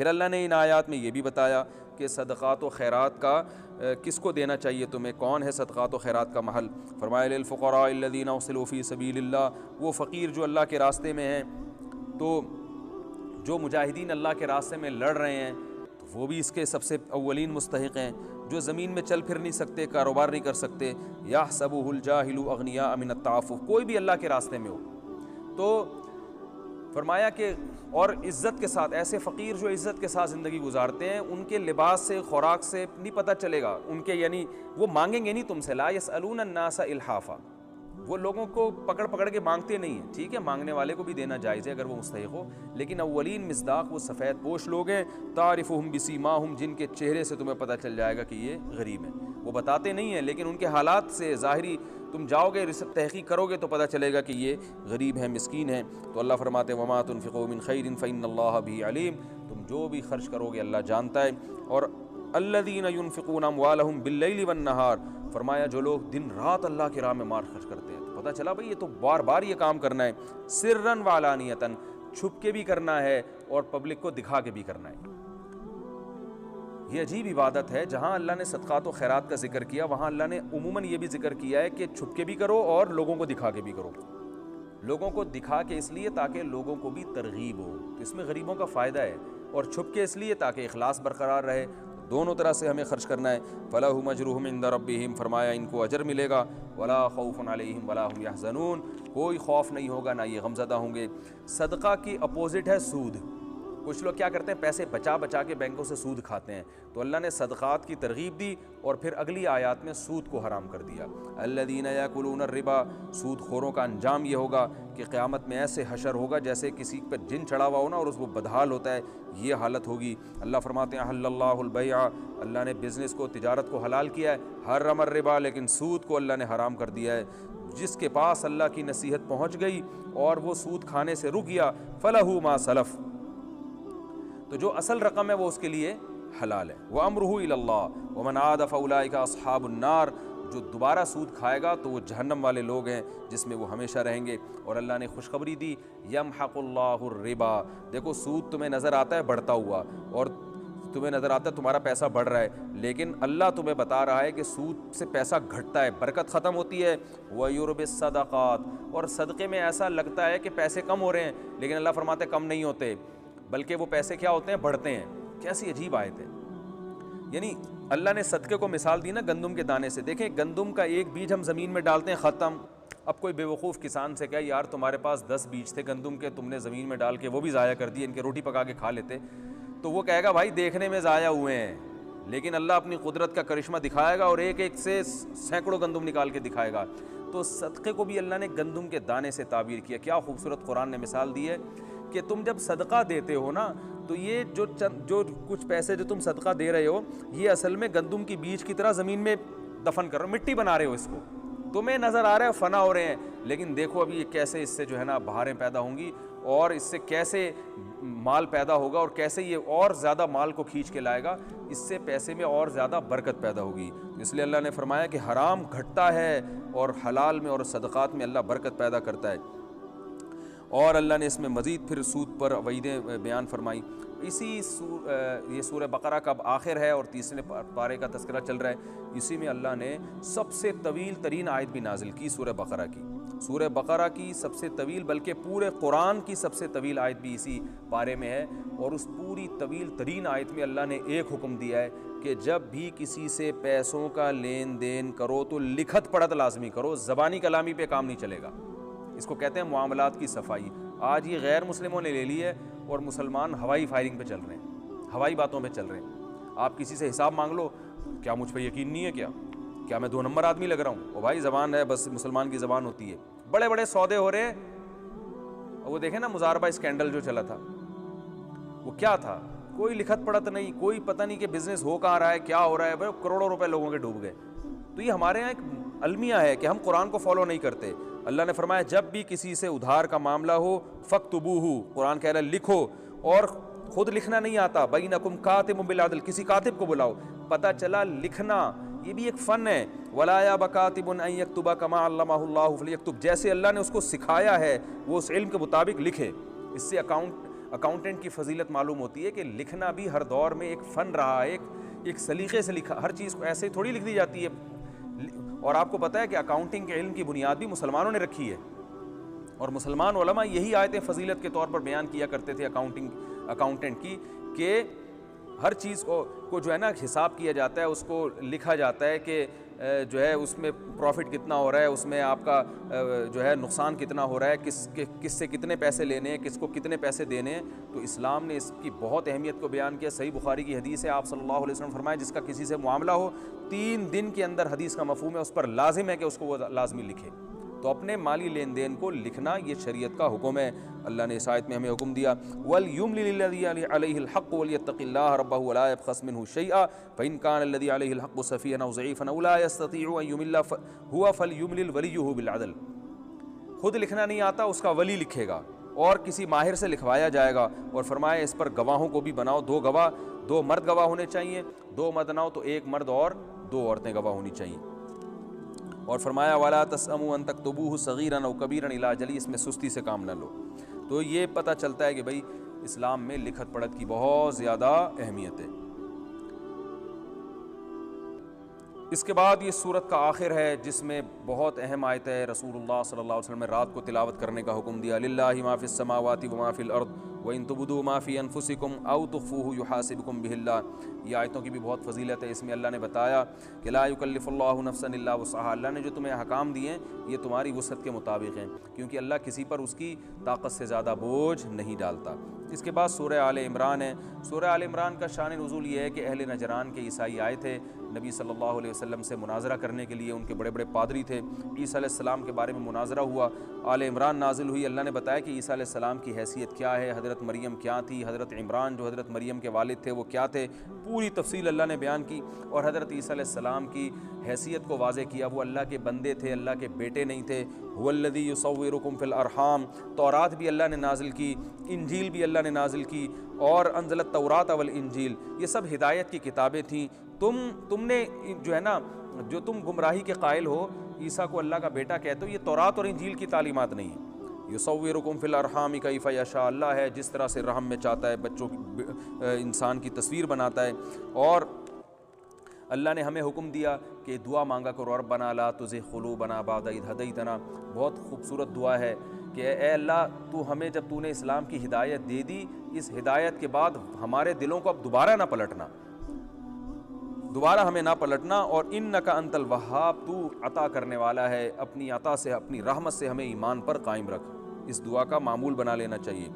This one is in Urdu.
پھر اللہ نے ان آیات میں یہ بھی بتایا کہ صدقات و خیرات کا کس کو دینا چاہیے تمہیں، کون ہے صدقات و خیرات کا محل۔ فرمایا للفقراء الذین احصروا فی سبیل اللہ، وہ فقیر جو اللہ کے راستے میں ہیں، تو جو مجاہدین اللہ کے راستے میں لڑ رہے ہیں تو وہ بھی اس کے سب سے اولین مستحق ہیں۔ جو زمین میں چل پھر نہیں سکتے، کاروبار نہیں کر سکتے، یحسبہ الجاہل اغنیاء من التعفف، کوئی بھی اللہ کے راستے میں ہو تو فرمایا کہ اور عزت کے ساتھ، ایسے فقیر جو عزت کے ساتھ زندگی گزارتے ہیں، ان کے لباس سے، خوراک سے نہیں پتہ چلے گا ان کے، یعنی وہ مانگیں گے نہیں تم سے، لا یسألون الناس الحافا، وہ لوگوں کو پکڑ پکڑ کے مانگتے نہیں ہیں۔ ٹھیک ہے، مانگنے والے کو بھی دینا جائز ہے اگر وہ مستحق ہو، لیکن اولین مصداق وہ سفید پوش لوگ ہیں، تعرفہم بسیماہم، جن کے چہرے سے تمہیں پتہ چل جائے گا کہ یہ غریب ہیں۔ وہ بتاتے نہیں ہیں لیکن ان کے حالات سے ظاہری تم جاؤ گے تحقیق کرو گے تو پتہ چلے گا کہ یہ غریب ہیں، مسکین ہیں۔ تو اللہ فرماتے ہیں وما تنفقوا من خیر فإن اللہ بہ علیم، تم جو بھی خرچ کرو گے اللہ جانتا ہے۔ اور الذین ینفقون اموالہم باللیل والنہار، فرمایا جو لوگ دن رات اللہ کی راہ میں مال خرچ کرتے ہیں، تو پتہ چلا بھئی یہ تو بار بار یہ کام کرنا ہے، سرا وعلانیۃ، چھپ کے بھی کرنا ہے اور پبلک کو دکھا کے بھی کرنا ہے۔ یہ عجیب عبادت ہے، جہاں اللہ نے صدقات و خیرات کا ذکر کیا وہاں اللہ نے عموماً یہ بھی ذکر کیا ہے کہ چھپ کے بھی کرو اور لوگوں کو دکھا کے بھی کرو۔ لوگوں کو دکھا کے اس لیے تاکہ لوگوں کو بھی ترغیب ہو، تو اس میں غریبوں کا فائدہ ہے، اور چھپ کے اس لیے تاکہ اخلاص برقرار رہے۔ دونوں طرح سے ہمیں خرچ کرنا ہے۔ فَلَهُمْ أَجْرُهُمْ عِنْدَ رَبِّهِمْ، فرمایا ان کو اجر ملے گا، وَلَا خَوْفٌ عَلَيْهِمْ وَلَا هُمْ يَحْزَنُونَ، کوئی خوف نہیں ہوگا نہ یہ غمزدہ ہوں گے۔ صدقہ کی اپوزٹ ہے سود۔ کچھ لوگ کیا کرتے ہیں، پیسے بچا بچا کے بینکوں سے سود کھاتے ہیں، تو اللہ نے صدقات کی ترغیب دی اور پھر اگلی آیات میں سود کو حرام کر دیا۔ الذین یاکلون الربا، سود خوروں کا انجام یہ ہوگا کہ قیامت میں ایسے حشر ہوگا جیسے کسی پر جن چڑھا ہوا ہو نا اور اس کو بدحال ہوتا ہے، یہ حالت ہوگی۔ اللہ فرماتے ہیں احل اللہ البیع، اللہ نے بزنس کو، تجارت کو حلال کیا ہے، حرم الربا، لیکن سود کو اللہ نے حرام کر دیا ہے۔ جس کے پاس اللہ کی نصیحت پہنچ گئی اور وہ سود کھانے سے رک گیا، فلہ ما سلف، تو جو اصل رقم ہے وہ اس کے لیے حلال ہے۔ وَأَمْرُهُ إِلَى اللَّهِ وَمَنْ عَادَ فَأُولَٰئِكَ أَصْحَابُ النَّارِ، جو دوبارہ سود کھائے گا تو وہ جہنم والے لوگ ہیں جس میں وہ ہمیشہ رہیں گے۔ اور اللہ نے خوشخبری دی يَمْحَقُ اللَّهُ الرِّبَا، دیکھو سود تمہیں نظر آتا ہے بڑھتا ہوا اور تمہیں نظر آتا ہے تمہارا پیسہ بڑھ رہا ہے، لیکن اللہ تمہیں بتا رہا ہے کہ سود سے پیسہ گھٹتا ہے، برکت ختم ہوتی ہے۔ وَيُرْبِ الصَّدَقَاتِ، اور صدقے میں ایسا لگتا ہے کہ پیسے کم ہو رہے ہیں، لیکن اللہ فرماتے ہیں کم نہیں ہوتے، بلکہ وہ پیسے کیا ہوتے ہیں، بڑھتے ہیں۔ کیسی عجیب آیت ہے، یعنی اللہ نے صدقے کو مثال دی نا گندم کے دانے سے۔ دیکھیں گندم کا ایک بیج ہم زمین میں ڈالتے ہیں، ختم۔ اب کوئی بیوقوف کسان سے کہے یار تمہارے پاس 10 بیج تھے گندم کے، تم نے زمین میں ڈال کے وہ بھی ضائع کر دیے، ان کے روٹی پکا کے کھا لیتے، تو وہ کہے گا بھائی دیکھنے میں ضائع ہوئے ہیں، لیکن اللہ اپنی قدرت کا کرشمہ دکھائے گا اور ایک ایک سے سینکڑوں گندم نکال کے دکھائے گا۔ تو صدقے کو بھی اللہ نے گندم کے دانے سے تعبیر کیا۔ کیا خوبصورت قرآن نے مثال دی ہے کہ تم جب صدقہ دیتے ہو نا تو یہ جو کچھ پیسے جو تم صدقہ دے رہے ہو، یہ اصل میں گندم کی بیج کی طرح زمین میں دفن کر رہے ہو، مٹی بنا رہے ہو اس کو، تمہیں نظر آ رہا ہے فنا ہو رہے ہیں، لیکن دیکھو ابھی یہ کیسے اس سے جو ہے نا بہاریں پیدا ہوں گی اور اس سے کیسے مال پیدا ہوگا اور کیسے یہ اور زیادہ مال کو کھینچ کے لائے گا، اس سے پیسے میں اور زیادہ برکت پیدا ہوگی۔ اس لیے اللہ نے فرمایا کہ حرام گھٹتا ہے اور حلال میں اور صدقات میں اللہ برکت پیدا کرتا ہے۔ اور اللہ نے اس میں مزید پھر سود پر وعیدیں بیان فرمائی۔ یہ سورہ بقرہ کا اب آخر ہے اور تیسرے پارے کا تذکرہ چل رہا ہے، اسی میں اللہ نے سب سے طویل ترین آیت بھی نازل کی سورہ بقرہ کی۔ سورہ بقرہ کی سب سے طویل، بلکہ پورے قرآن کی سب سے طویل آیت بھی اسی پارے میں ہے، اور اس پوری طویل ترین آیت میں اللہ نے ایک حکم دیا ہے کہ جب بھی کسی سے پیسوں کا لین دین کرو تو لکھت پڑھت لازمی کرو، زبانی کلامی پہ کام نہیں چلے گا۔ اس کو کہتے ہیں معاملات کی صفائی۔ آج یہ غیر مسلموں نے لے لی ہے اور مسلمان ہوائی فائرنگ پہ چل رہے ہیں، ہوائی باتوں پہ چل رہے ہیں۔ آپ کسی سے حساب مانگ لو، کیا مجھ پہ یقین نہیں ہے، کیا میں 2 نمبر آدمی لگ رہا ہوں؟ وہ بھائی زبان ہے، بس مسلمان کی زبان ہوتی ہے۔ بڑے بڑے سودے ہو رہے ہیں، وہ دیکھیں نا مزاربہ اسکینڈل جو چلا تھا، وہ کیا تھا؟ کوئی لکھت پڑھت نہیں، کوئی پتہ نہیں کہ بزنس ہو کہاں رہا ہے، کیا ہو رہا ہے، بھائی کروڑوں روپے لوگوں کے ڈوب گئے۔ تو یہ ہمارے یہاں ایک المیہ ہے کہ ہم قرآن کو فالو نہیں کرتے۔ اللہ نے فرمایا جب بھی کسی سے ادھار کا معاملہ ہو فاکتبوہ، قرآن کہہ رہا ہے لکھو، اور خود لکھنا نہیں آتا، بینکم کاتب بالعدل، کسی کاتب کو بلاؤ۔ پتہ چلا لکھنا یہ بھی ایک فن ہے۔ ولا یأبی کاتب ان یکتب کما علمہ اللہ فلیکتب، جیسے اللہ نے اس کو سکھایا ہے وہ اس علم کے مطابق لکھے۔ اس سے اکاؤنٹنٹ کی فضیلت معلوم ہوتی ہے کہ لکھنا بھی ہر دور میں ایک فن رہا ہے، ایک سلیقے سے لکھا، ہر چیز کو ایسے ہی تھوڑی لکھ دی جاتی ہے۔ اور آپ کو پتہ ہے کہ اکاؤنٹنگ کے علم کی بنیاد بھی مسلمانوں نے رکھی ہے، اور مسلمان علماء یہی آیتیں فضیلت کے طور پر بیان کیا کرتے تھے اکاؤنٹنٹ کی، کہ ہر چیز کو جو ہے نا حساب کیا جاتا ہے، اس کو لکھا جاتا ہے کہ جو ہے اس میں پروفٹ کتنا ہو رہا ہے، اس میں آپ کا جو ہے نقصان کتنا ہو رہا ہے، کس سے کتنے پیسے لینے ہیں، کس کو کتنے پیسے دینے ہیں۔ تو اسلام نے اس کی بہت اہمیت کو بیان کیا۔ صحیح بخاری کی حدیث ہے، آپ صلی اللہ علیہ وسلم فرمایا جس کا کسی سے معاملہ ہو 3 دن کے اندر، حدیث کا مفہوم ہے، اس پر لازم ہے کہ اس کو وہ لازمی لکھے۔ تو اپنے مالی لین دین کو لکھنا یہ شریعت کا حکم ہے۔ اللہ نے اس آیت میں ہمیں حکم دیا وَلْيُمْلِلِ الَّذِي عَلَيْهِ الْحَقُّ وَلْيَتَّقِ اللَّهَ رَبَّهُ وَلَا يَبْخَسْ مِنْهُ شَيْئًا فَإِنْ كَانَ الَّذِي عَلَيْهِ الْحَقُّ سَفِيهًا أَوْ ضَعِيفًا أَوْ لَا يَسْتَطِيعُ أَنْ يُمِلَّ هُوَ فَلْيُمْلِلْ وَلِيُّهُ بِالْعَدْلِ۔ خود لکھنا نہیں آتا، اس کا ولی لکھے گا اور کسی ماہر سے لکھوایا جائے گا۔ اور فرمایا اس پر گواہوں کو بھی بناؤ، 2 گواہ، 2 مرد گواہ ہونے چاہیے، 2 مرد نہ ہو تو 1 مرد اور 2 عورتیں گواہ ہونی چاہیے۔ اور فرمایا وَلَا تَسْأَمُوا أَن تَكْتُبُوهُ صَغِيرًا أَوْ كَبِيرًا إِلَىٰ أَجَلِهِ، اس میں سستی سے کام نہ لو۔ تو یہ پتہ چلتا ہے کہ بھئی اسلام میں لکھت پڑھت کی بہت زیادہ اہمیت ہے۔ اس کے بعد یہ سورت کا آخر ہے جس میں بہت اہم آیت ہے۔ رسول اللہ صلی اللہ علیہ وسلم نے رات کو تلاوت کرنے کا حکم دیا، لِلَّهِ مَا فِي السَّمَاوَاتِ وَمَا فِي الْأَرْضِ وَإِن تُبْدُوا مَا فِي أَنفُسِكُمْ أَوْ تُخْفُوهُ يُحَاسِبْكُم بِهِ اللَّهُ۔ یہ آیتوں کی بھی بہت فضیلت ہے۔ اس میں اللہ نے بتایا کہ لا یکلف اللہ نفسا الا وسعها، اللہ نے جو تمہیں احکام دیے ہیں یہ تمہاری وسعت کے مطابق ہیں، کیونکہ اللہ کسی پر اس کی طاقت سے زیادہ بوجھ نہیں ڈالتا۔ اس کے بعد سورہ آل عمران ہے۔ سورہ آل عمران کا شان نزول یہ ہے کہ اہل نجران کے عیسائی آئے تھے نبی صلی اللہ علیہ وسلم سے مناظرہ کرنے کے لیے، ان کے بڑے بڑے پادری تھے، عیسیٰ علیہ السلام کے بارے میں مناظرہ ہوا، آل عمران نازل ہوئی۔ اللہ نے بتایا کہ عیسیٰ علیہ السلام کی حیثیت کیا ہے، حضرت مریم کیا تھی، حضرت عمران جو حضرت مریم کے والد تھے وہ کیا تھے، پوری تفصیل اللہ نے بیان کی، اور حضرت عیسیٰ علیہ السلام کی حیثیت کو واضح کیا۔ وہ اللہ کے بندے تھے، اللہ کے بیٹے نہیں تھے۔ هو الذی یصورکم فی الارحام، تورات بھی اللہ نے نازل کی، انجیل بھی اللہ نے نازل کی، اور انزل التوراۃ والانجیل، یہ سب ہدایت کی کتابیں تھیں۔ تم نے جو ہے نا، جو تم گمراہی کے قائل ہو، عیسیٰ کو اللہ کا بیٹا کہتے ہو، یہ تورات اور انجیل کی تعلیمات نہیں ہیں۔ یصورکم فی الارحام کیف یشاء، اللہ ہے جس طرح سے رحم میں چاہتا ہے بچوں کی، انسان کی تصویر بناتا ہے۔ اور اللہ نے ہمیں حکم دیا کہ دعا مانگا کرو، ربنا لا تزغ قلوبنا بعد اذ ہدیتنا، بہت خوبصورت دعا ہے کہ اے اللہ جب تو نے اسلام کی ہدایت دے دی، اس ہدایت کے بعد ہمارے دلوں کو اب دوبارہ نہ پلٹنا، دوبارہ ہمیں نہ پلٹنا، اور انک انت الوہاب، تو عطا کرنے والا ہے، اپنی عطا سے، اپنی رحمت سے ہمیں ایمان پر قائم رکھ۔ اس دعا کا معمول بنا لینا چاہیے۔